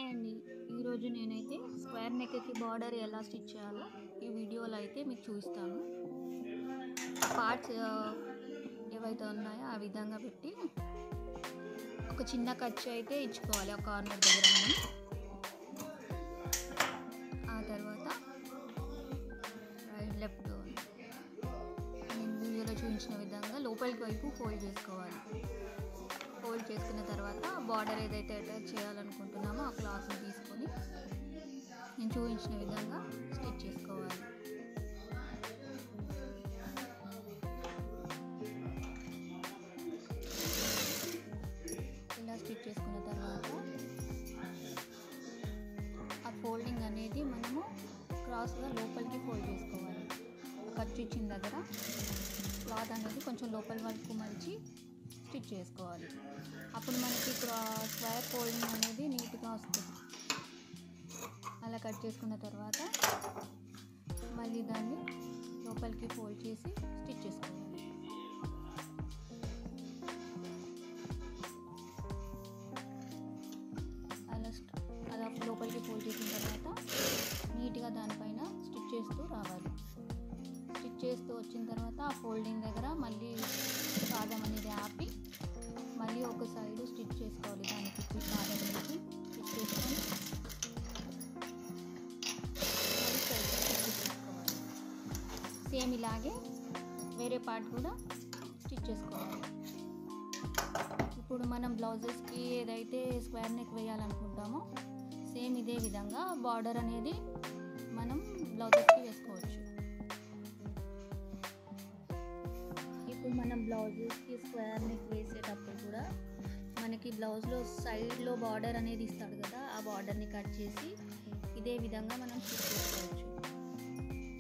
Hi అండి. ఈరోజు నేనైతే స్క్వేర్ నెక్కి బార్డర్ ఎలా స్టిచ్ చేయాలో ఈ వీడియోలో అయితే మీకు చూపిస్తాను. పార్ట్స్ ఏవైతే ఉన్నాయో ఆ విధంగా పెట్టి ఒక చిన్న ఖర్చు అయితే ఇచ్చుకోవాలి ఒక కార్నర్ దగ్గర మనం. ఆ తర్వాత రైట్ లెఫ్ట్ నేను వీడియోలో చూపించిన విధంగా లోపలికి వైపు ఫోల్డ్ చేసుకోవాలి. ఫోల్డ్ చేసుకున్న తర్వాత బార్డర్ ఏదైతే అటాచ్ చేయాలనుకుంటున్నామో ఆ క్లాత్ని తీసుకొని నేను చూపించిన విధంగా స్టిచ్ చేసుకోవాలి. ఇలా స్టిచ్ చేసుకున్న తర్వాత ఆ ఫోల్డింగ్ అనేది మనము క్రాస్గా లోపలికి ఫోల్డ్ చేసుకోవాలి. ఖర్చు ఇచ్చిన దగ్గర క్లాత్ అనేది కొంచెం లోపల వరకు మలిచి స్టిచ్ చేసుకోవాలి. అప్పుడు మనకి స్క్వేర్ ఫోల్డింగ్ అనేది నీట్గా వస్తుంది. అలా కట్ చేసుకున్న తర్వాత మళ్ళీ దాన్ని లోపలికి ఫోల్డ్ చేసి స్టిచ్ చేసుకోవాలి. అలా లోపలికి ఫోల్డ్ చేసిన తర్వాత నీట్గా దానిపైన స్టిచ్ చేస్తూ రావాలి. స్టిచ్ చేస్తూ వచ్చిన తర్వాత ఆ ఫోల్డింగ్ దగ్గర మళ్ళీ పాదం అనేది ఆపి మళ్ళీ ఒక సైడు స్టిచ్ చేసుకోవాలి. దానికి పాదం నుంచి స్టిచ్ చేసుకొని మళ్ళీ సైడ్ స్టిచ్ చేసుకోవాలి. సేమ్ ఇలాగే వేరే పార్ట్ కూడా స్టిచ్ చేసుకోవాలి. ఇప్పుడు మనం బ్లౌజెస్కి ఏదైతే స్క్వేర్ నెక్ వేయాలనుకుంటామో సేమ్ ఇదే విధంగా బార్డర్ అనేది మనం బ్లౌజెస్కి వేసుకోవచ్చు. ఇప్పుడు మనం బ్లౌజెస్కి స్క్వేర్ నెక్ వేసేటప్పుడు కూడా మనకి బ్లౌజ్లో సైడ్లో బార్డర్ అనేది ఇస్తాడు కదా, ఆ బార్డర్ని కట్ చేసి ఇదే విధంగా మనం స్టిచ్ చేసుకోవచ్చు.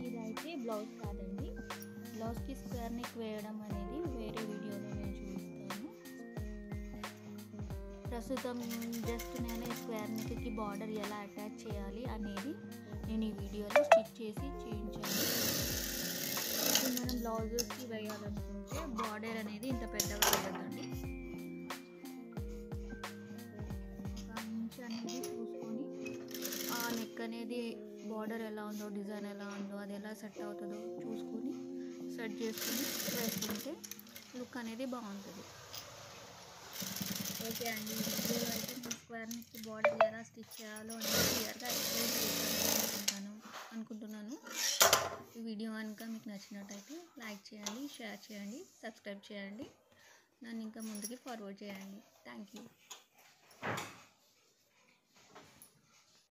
ఇదైతే బ్లౌజ్ కాదండి. బ్లౌజ్కి స్క్వేర్ నెక్ వేయడం అనేది వేరే వీడియోలో నేను చూపిస్తాను. ప్రస్తుతం జస్ట్ నేను స్క్వేర్ నెక్కి బార్డర్ ఎలా అటాచ్ చేయాలి అనేది నేను ఈ వీడియోలో స్టిచ్ చేసి చూపించాను. ఇప్పుడు మనం బ్లౌజెస్కి వేయాలనుకుంటే బార్డర్ అనేది ఇంత పెద్దగా వేయద్దండి. ఒక ఇంచ్ అనేది చూసుకొని ఆ నెక్ అనేది బార్డర్ ఎలా ఉందో, డిజైన్ ఎలా ఉందో, అది ఎలా సెట్ అవుతుందో చూసుకొని సెట్ చేసుకొని వేసుకుంటే లుక్ అనేది బాగుంటుంది. ఓకే అండి, ఈ వీడియోలో అయితే నేను స్క్వేర్ నెక్ బార్డర్ ఎలా స్టిచ్ చేయాలో అనేది క్లియర్గా ఎక్స్ప్లెయిన్ చేస్తాను అనుకుంటున్నాను. ఈ వీడియో కనుక మీకు నచ్చినట్టయితే లైక్ చేయండి, షేర్ చేయండి, సబ్స్క్రైబ్ చేయండి, నన్ను ఇంకా ముందుకి ఫార్వర్డ్ చేయండి. Thank you.